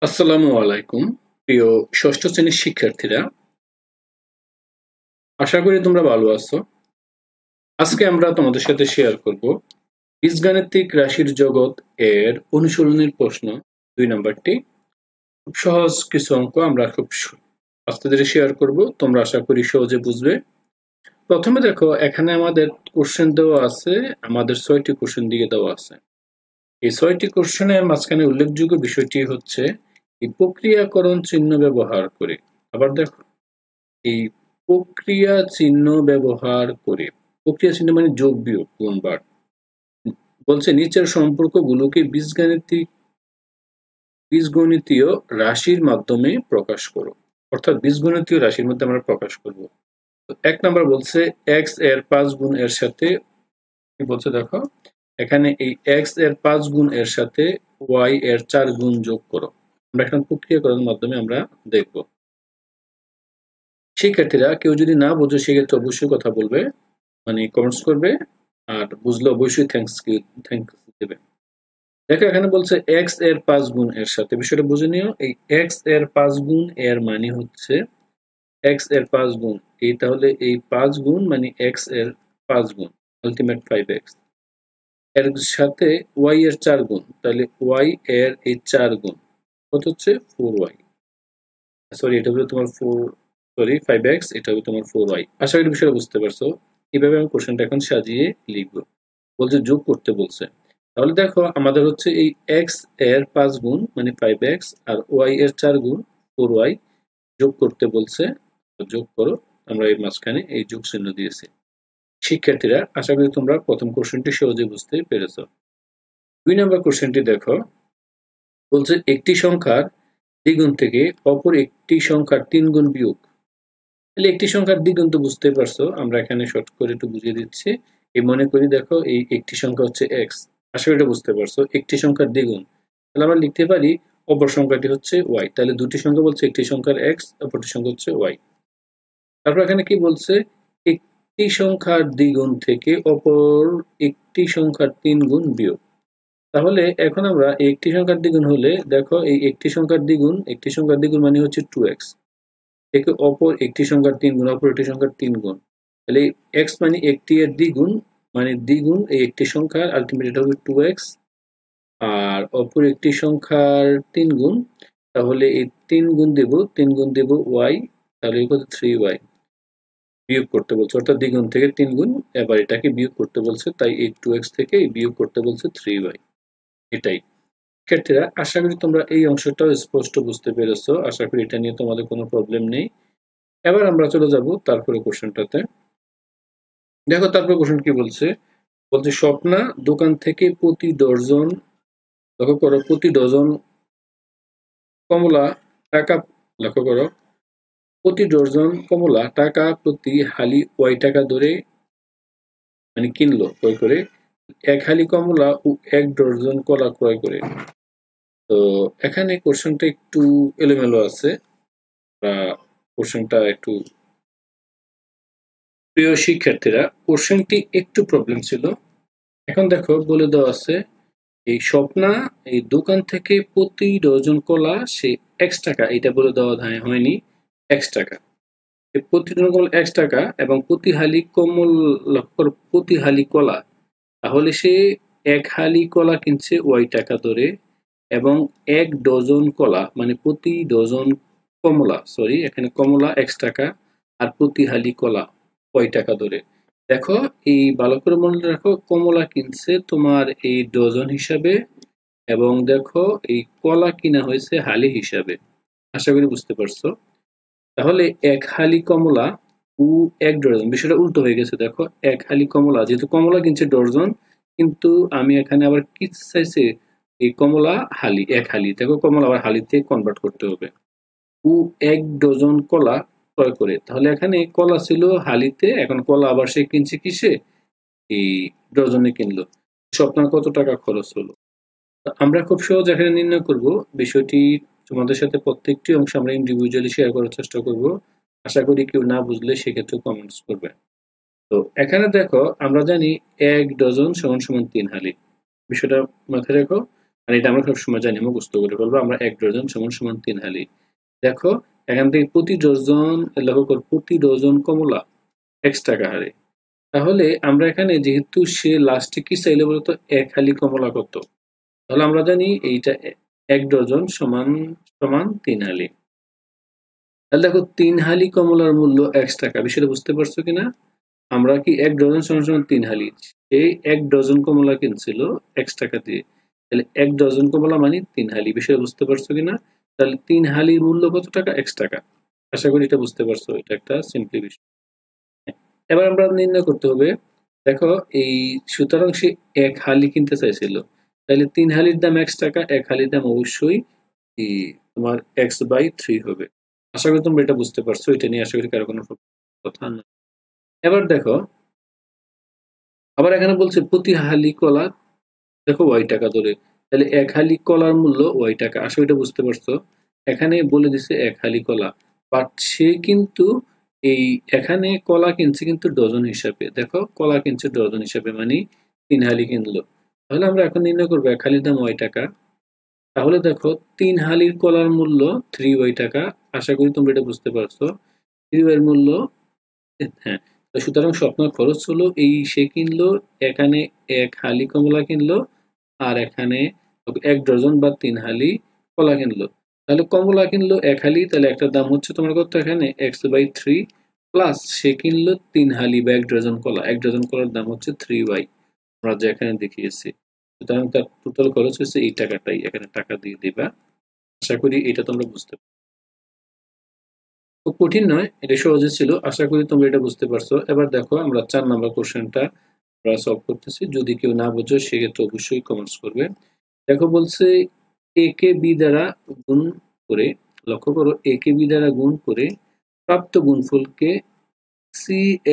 আসসালামু আলাইকুম প্রিয় ষষ্ঠ শ্রেণীর শিক্ষার্থীরা, আশা করি তোমরা ভালো আছো। আজকে আমরা তোমাদের সাথে শেয়ার করব বীজগাণিতিক রাশির জগৎ এর অনুশীলনের প্রশ্ন 2 নাম্বারটি। খুব সহজ কিছু অঙ্ক আমরা খুব আস্তে ধীরে শেয়ার করব, তোমরা আশা করি সহজে বুঝবে। প্রথমে দেখো, এখানে আমাদের কোশ্চেন দেওয়া আছে, আমাদের 6টি কোশ্চেন দিয়ে দেওয়া আছে। এই 6টি কোশ্চেনের মাঝখানে উল্লেখযোগ্য বিষয়টি হচ্ছে এই প্রক্রিয়াকরণ চিহ্ন ব্যবহার করে। আবার দেখো, এই প্রক্রিয়া চিহ্ন ব্যবহার করে, প্রক্রিয়া চিহ্ন মানে যোগ বিয়োগ গুণ বাড়, বলছে নিচের সম্পর্কগুলোকে বীজগণিতীয় রাশির মাধ্যমে প্রকাশ করো। অর্থাৎ বীজগণিতীয় রাশির মধ্যে আমরা প্রকাশ করব। তো 1 নাম্বার বলছে x এর 5 গুণ এর সাথে, কি বলছে দেখো, এখানে এই x এর 5 গুণ এর সাথে y এর 4 গুণ যোগ করো। আমরা এখন প্রক্রিয়াকরণের মাধ্যমে আমরা দেখব। শিক্ষার্থীরা কেউ যদি না বোঝো সেক্ষেত্রে অবশ্যই কথা বলবে, মানে কমেন্টস করবে, আর বুঝলে অবশ্যই থ্যাঙ্কস দেবে। দেখো, এখানে বলছে x এর 5 গুণ এর সাথে, বিষয়টা বুঝে নিও। এই x এর 5 গুণ এর মানে হচ্ছে x এর 5 গুণ, এই তাহলে এই 5 গুণ মানে x এর 5 গুণ, আলটিমেট 5x, এর সাথে y এর 4 গুণ, তাহলে y এর এই 4 গুণ কত হচ্ছে 4y। সরি, এটা হলো তোমার 5x, এটা হবে তোমার 4y। আশা করি বিষয়টা বুঝতে পারছো। এইভাবে আমি কোশ্চেনটা এখন সাজিয়ে লিখবো। বলছে যোগ করতে বলছে, তাহলে দেখো আমাদের হচ্ছে এই x এর 5 গুণ মানে 5x আর y এর 4 গুণ 4y যোগ করতে বলছে। যোগ করো, আমরা এই মাঝখানে এই যোগ চিহ্ন দিয়েছি। শিক্ষার্থীরা, আশা করি তোমরা প্রথম কোশ্চেনটি সহজে বুঝতে পেরেছো। 2 নম্বর কোশ্চেনটি দেখো, বলছে একটি সংখ্যার দ্বিগুণ থেকে অপর একটি সংখ্যার 3 গুণ বিয়োগ। তাহলে একটি সংখ্যার দ্বিগুণ তো বুঝতে পারছো, আমরা এখানে শর্ট করে একটু বুঝিয়ে দিচ্ছি। এই মনে করি দেখো, এই একটি সংখ্যা হচ্ছে x, আশা করি এটা বুঝতে পারছো। একটি সংখ্যার দ্বিগুণ, তাহলে আমরা লিখতে পারি অপর সংখ্যাটি হচ্ছে y। তাহলে দুটি সংখ্যা বলছে, একটি সংখ্যার x, অপরটি সংখ্যা হচ্ছে y। তারপর এখানে কি বলছে, একটি সংখ্যার দ্বিগুণ থেকে অপর একটি সংখ্যার 3 গুণ বিয়োগ। তাহলে এখন আমরা একটি সংখ্যার দ্বিগুণ হলে দেখো, এই একটি সংখ্যার দ্বিগুণ মানে হচ্ছে 2x, থেকে অপর একটি সংখ্যার 3 গুণ, অপর একটি সংখ্যার 3 গুণ। তাহলে x মানে একটি এর দ্বিগুণ, মানে দ্বিগুণ এই একটি সংখ্যার, আলটিমেট এটা হবে 2x, আর অপর একটি সংখ্যার 3 গুণ, তাহলে এই 3 গুণ দেব, 3 গুণ দেব y, তাহলে কত 3y। বিয়োগ করতে বলছে, অর্থাৎ দ্বিগুণ থেকে 3 গুণ, এবার এটাকে বিয়োগ করতে বলছে, তাই এই 2x থেকে বিয়োগ করতে বলছে 3y। এটাই। শিক্ষার্থীরা, আশা করি তোমরা এই অংশটাও স্পষ্ট বুঝতে পেরেছো। আশা করি এটা নিয়ে তোমাদের কোনো প্রবলেম নেই। এবার আমরা চলে যাব তারপরে কোশ্চেনটাতে। দেখো তারপরে কোশ্চেন কি বলছে, বলছে স্বপ্না দোকান থেকে প্রতি ডজন, লক্ষ্য করো, প্রতি ডজন কমলা টাকা, লক্ষ্য করো, প্রতি ডজন কমলা টাকা প্রতি হালি ওয়াই টাকা ধরে মানে কিনলো, ক্রয় করে। 1 হালি কমলা ও 1 ডজন কলা ক্রয় করে। তো এখানে কোশ্চেনটা একটু এলোমেলো আছে, কোশ্চেনটা একটু, প্রিয় শিক্ষার্থীরা, কোশ্চেনটি একটু প্রবলেম ছিল। এখন দেখো বলে দেওয়া আছে, এই স্বপ্না এই দোকান থেকে প্রতি ডজন কলা সে x টাকা, এটা বলে দেওয়া হয়নি, x টাকা, প্রতি ডজন কমলা x টাকা, এবং প্রতি হালি কমল, প্রতি হালি কলা, তাহলে সে 1 হালি কলা কিনছে y টাকা ধরে, এবং 1 ডজন কলা মানে প্রতি ডজন কমলা, সরি এখানে কমলা x টাকা, আর প্রতি হালি কলা y টাকা ধরে। দেখো, এই ভালো করে মনে রাখো, কমলা কিনছে তোমার এই ডজন হিসাবে, এবং দেখো এই কলা কিনা হয়েছে হালি হিসাবে। আশা করি বুঝতে পারছো। তাহলে 1 হালি কমলা ও 1 ডজন, বিষয়টা উল্টো হয়ে গেছে। দেখো, 1 হালি কমলা, যেহেতু কমলা কিনছে ডজন, কিন্তু আমি এখানে আবার কি চাইছে, এই কমলা হালি, 1 হালি, দেখো কমলা আবার হালিতে কনভার্ট করতে হবে। ও 1 ডজন কলা ক্রয় করে, তাহলে এখানে কলা ছিল হালিতে, এখন কলা আবার সে কিনছে কিসে, এই ডজনে কিনলো। আপনার কত টাকা খরচ হলো। আমরা খুব সহজ এখানে নির্ণয় করব বিষয়টি। তোমাদের সাথে প্রত্যেকটি অংশ আমরা ইন্ডিভিজুয়ালি শেয়ার করার চেষ্টা করব। আশা করি কেউ না বুঝলে সেক্ষেত্রে কমেন্টস করবে। তো এখানে দেখো, আমরা জানি 1 ডজন সমান সমান 3 হালি, বিষয়টা মাথায় রেখো। আর এটা আমরা সবসময় জানি, মুখস্থ করে ফেলবো আমরা। 1 ডজন সমান সমান 3 হালি। দেখো এখান থেকে প্রতি ডজন, লক্ষ্য করো, প্রতি ডজন কমলা x টাকা হারে। তাহলে আমরা এখানে যেহেতু সে লাস্টে কি চাইলে বলতো 1 হালি কমলা কত, তাহলে আমরা জানি এইটা 1 ডজন সমান সমান 3 হালি। তাহলে দেখো 3 হালি কমলার মূল্য x টাকা, বিষয়টা বুঝতে পারছো কিনা? আমরা কি 1 ডজন সমান সমান 3 হালি, এই 1 ডজন কমলা কিনছিল x টাকা দিয়ে, তাহলে 1 ডজন কমলা মানে 3 হালি, বিষয়টা বুঝতে পারছো কিনা? তাহলে 3 হালির মূল্য কত টাকা? x টাকা। আশা করি এটা বুঝতে পারছো, এটা একটা সিম্পলি বিষয়। এবার আমরা নির্ণয় করতে হবে, দেখো এই সুতরাং সে 1 হালি কিনতে চাইছিল, তাহলে 3 হালির দাম x টাকা, 1 হালির দাম অবশ্যই তোমার x/3 হবে। আশা করি তোমরা এটা বুঝতে পারছো, এটা নিয়ে আশা করি কারো কোনো কথা না। এবার দেখো আবার এখানে বলছে প্রতি হালি কলা দেখো y টাকা ধরে, তাহলে 1 হালি কলার মূল্য y টাকা। আশা করি এটা বুঝতে পারছো। এখানে বলে দিছে 1 হালি কলা, বাট সে কিন্তু এই এখানে কলা কিনছে কিন্তু ডজন হিসাবে। দেখো কলা কিনছে ডজন হিসাবে, মানে 3 হালি কিনলো। তাহলে আমরা এখন নির্ণয় করবো 1 হালির দাম y টাকা। তাহলে দেখো 3 হালির কলার মূল্য 3y টাকা। আশা করি তোমরা এটা বুঝতে পারছো। 3y এর মূল্য, হ্যাঁ, তো সুতরাং স্বপ্ন খরচ হলো এই সে কিনলো এখানে 1 হালি কমলা কিনলো, আর এখানে 1 ডজন বা 3 হালি কলা কিনলো। তাহলে কমলা কিনলো 1 হালি, তাহলে একটার দাম হচ্ছে তোমার কত এখানে x/3, প্লাস সে কিনলো 3 হালি বা 1 ডজন কলা, 1 ডজন কলার দাম হচ্ছে 3y, আমরা যে এখানে দেখিয়েছি। সুতরাং তার টোটাল খরচ হচ্ছে এই টাকাটাই, এখানে টাকা দিয়ে দিবা। আশা করি এটা তোমরা বুঝতে পারছো। খুব কঠিন নয়, এটা সহজে ছিল। আশা করি তোমরা এটা বুঝতে পারছো। এবার দেখো আমরা 4 নাম্বার কোশ্চেনটা আমরা সলভ করতেছি। যদি কেউ না বোঝো সেক্ষেত্রে অবশ্যই কমেন্টস করবে। দেখো বলছে a কে b দ্বারা গুণ করে, লক্ষ্য করো, a কে b দ্বারা গুণ করে প্রাপ্ত গুণফলকে c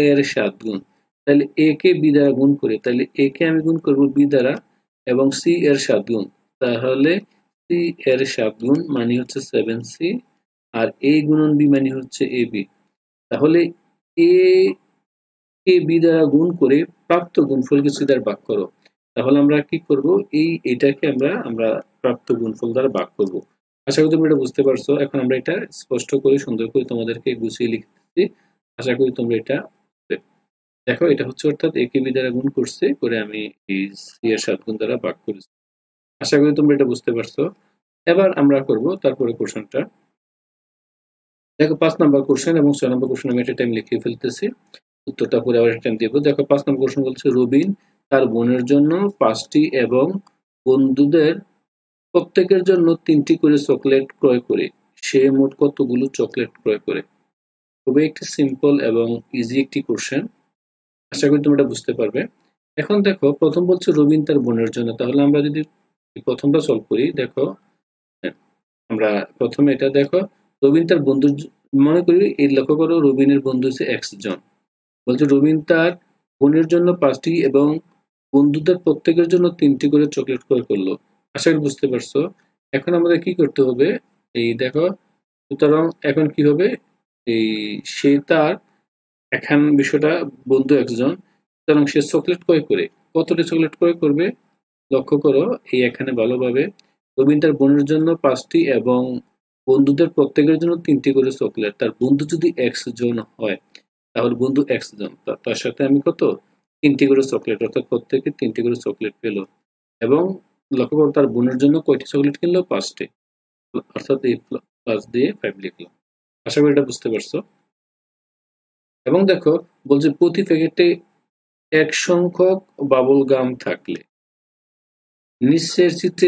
এর 7 গুণ। তাহলে a কে b দ্বারা গুণ করে, তাহলে a কে আমি গুণ করব b দ্বারা এবং c এর 7 গুণ, তাহলে c এর 7 গুণ মানে হচ্ছে 7c, আর a গুণন b মানে হচ্ছে ab। তাহলে a কে b দ্বারা গুণ করে প্রাপ্ত গুণফলকে c দ্বারা ভাগ করো। তাহলে আমরা কি করব, এটাকে আমরা প্রাপ্ত গুণফল দ্বারা ভাগ করব। আশা করি তোমরা এটা বুঝতে পারছো। এখন আমরা এটা স্পষ্ট করে সুন্দর করে তোমাদেরকে গুছিয়ে লিখতেছি। আশা করি তোমরা এটা দেখো, এটা হচ্ছে অর্থাৎ a কে b দ্বারা গুণ করছে, করে আমি এই c এর 7 গুণ দ্বারা ভাগ করেছি। আশা করি তোমরা এটা বুঝতে পারছো। এবার আমরা করব তারপরে কোশ্চেনটা। দেখো 5 নাম্বার কোশ্চেন এবং 6 নাম্বার কোশ্চেন আমি একটা টাইম লিখে ফেলতেছি, উত্তরটা পরে আবার একটা টাইম দেবো। দেখো 5 নাম্বার কোশ্চেন বলছে রবিন তার বোনের জন্য 5টি এবং বন্ধুদের প্রত্যেকের জন্য 3টি করে চকলেট ক্রয় করে সে মোট কতগুলো চকলেট ক্রয় করে। খুবই একটি সিম্পল এবং ইজি একটি কোশ্চেন, আশা করি তোমরা এটা বুঝতে পারবে। এখন দেখো প্রথম বলছে রবিন তার বোনের জন্য, তাহলে আমরা যদি প্রথমটা সলভ করি, দেখো আমরা প্রথমে এটা দেখো রবিন তার বন্ধু, মনে করি এই লক্ষ্য করো রবিনের বন্ধু হচ্ছে x জন। বলছে রবিন তার বোনের জন্য 5টি এবং বন্ধুদের প্রত্যেকের জন্য 3টি করে চকলেট ক্রয় করলো। আশা করি বুঝতে পারছো। এখন আমাদের কি করতে হবে, এই দেখো, সুতরাং এখন কি হবে, এই সে তার, এখন বিষয়টা বন্ধু একজন, সুতরাং সে চকলেট ক্রয় করে কতটি চকলেট ক্রয় করবে, লক্ষ্য করো এই এখানে ভালোভাবে, রবিন তার বোনের জন্য 5টি এবং বন্ধুদের প্রত্যেকের জন্য 3টি করে চকলেট। তার বন্ধু যদি x জন হয়, তাহলে বন্ধু x জন, তার সাথে আমি কত 3টি করে চকলেট, অর্থাৎ প্রত্যেকে 3টি করে চকলেট পেল। এবং লক্ষ্য করো তার বোনের জন্য কয়টি চকলেট কিনলো, 5টি, অর্থাৎ এই প্লাস দিয়ে 5 লিখলাম। আশা করি এটা বুঝতে পারছো। এবং দেখো বলছে প্রতি প্যাকেটে 1 সংখ্যক বাবল গাম থাকলে নিচের চিত্রে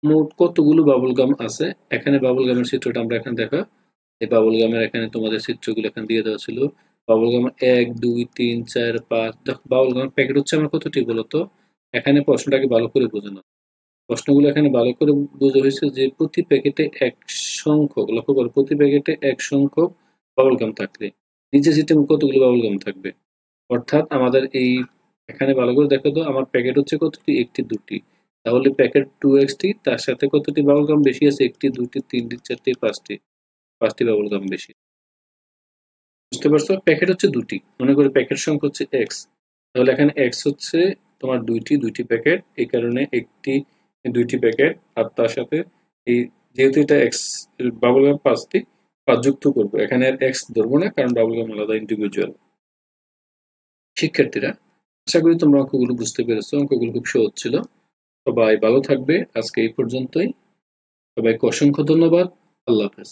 মোট কতগুলো বাবল গাম আছে। এখানে বাবল গামের চিত্রটা আমরা এখানে দেখো, এই বাবল গামের এখানে তোমাদের চিত্রগুলো এখানে দিয়ে দেওয়া ছিল। বাবল গাম 1 2 3 4 5, দেখো বাবল গামের প্যাকেট হচ্ছে আমার কতটি বলতো। এখানে প্রশ্নটাকে ভালো করে বোঝো না, প্রশ্নগুলো এখানে ভালো করে বোঝা হয়েছে যে প্রতি প্যাকেটে 1 সংখ্যক, লক্ষ্য করো প্রতি প্যাকেটে 1 সংখ্যক বাবল গাম থাকলে নিচের চিত্রে কতগুলো বাবল গাম থাকবে। অর্থাৎ আমাদের এই এখানে ভালো করে দেখো তো, আমার প্যাকেট হচ্ছে কতটি, একটি দুটি, তাহলে প্যাকেট 2x তার সাথে কতটি বাবল গাম বেশি আছে, একটি দুটি তিনটি চারটি পাঁচটি বাবল গাম বেশি। বুঝতে পারছো, প্যাকেট হচ্ছে দুটি, মনে করে প্যাকেট সংখ্যা হচ্ছে x, তাহলে এখানে x হচ্ছে তোমার দুইটি প্যাকেট, এই কারণে একটি এই 2টি প্যাকেট, আর তার সাথে এই যেহেতু এটা এক্স বাবল গাম 5টি, 5 যুক্ত করবো। এখানে আর এক্স ধরবো না, কারণ বাবল গাম আলাদা ইন্ডিভিজুয়াল। শিক্ষার্থীরা, আশা করি তোমরা অঙ্কগুলো বুঝতে পেরেছো। অঙ্কগুলো খুব সহজ ছিল। সবাই ভালো থাকবে। আজকে এই পর্যন্তই। সবাইকে অসংখ্য ধন্যবাদ। আল্লাহ হাফেজ।